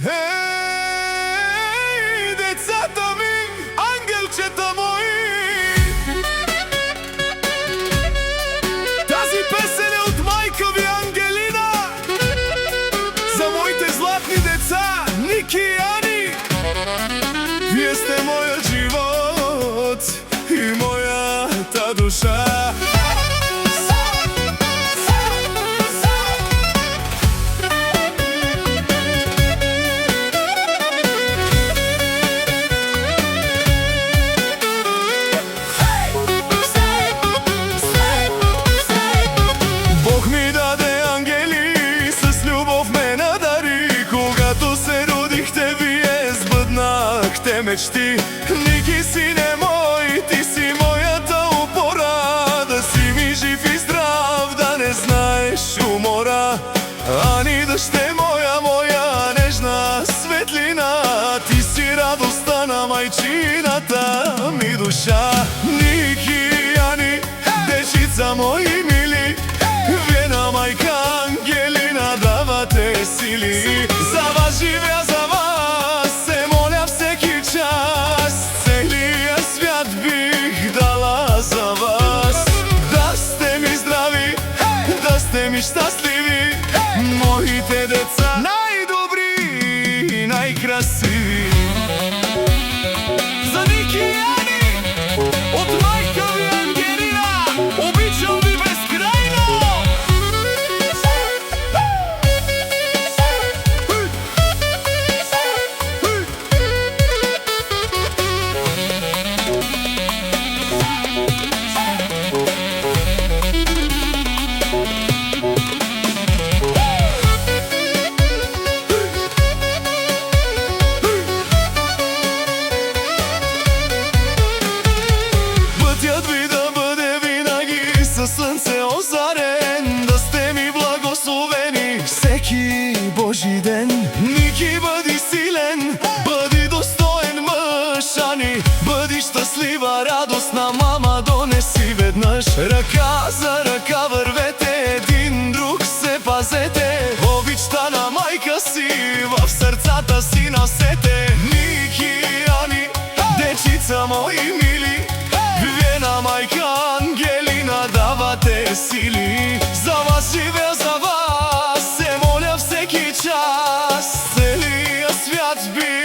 Hej, децата ми, ангелчета мои, тази песен е от майка ви Ангелина, за моите златни деца Ники и Ани. Вие сте моят живот и моята душа. Бог ми даде ангели, с любов ме надари. Когато се родихте, вие сбъднахте мечти. Ники, сине мой, ти си моята опора, да си ми жив и здрав, да не знаеш умора. Ани, дъще моя, моя нежна светлина, ти си радостта на майчината ми душа. Ники, Ани, дечица мои мили, вие на майка Ангелина давате сили. За вас живея, за вас се моля всеки час, целия свят бих дала за вас. Да сте ми здрави, да сте ми щастливи, моите деца най-добри и най-красиви. За Ники и Ани, от майка ви Ангелина, обичам ви безкрайно! Пътят ви да бъде винаги със слънце озарен, да сте ми благословени всеки Божи ден. Ники, бъди силен, бъди достоен мъж. Ани, бъди щастлива, радостна мама, донеси веднъж. Ръка за ръка вървете, един друг се пазете, обичта на майка си в сърцата си носете. Ники и Ани, дечица мои мили, вие на майка Ангелина давате сили. За вас живея, за вас се моля всеки час, целия свят би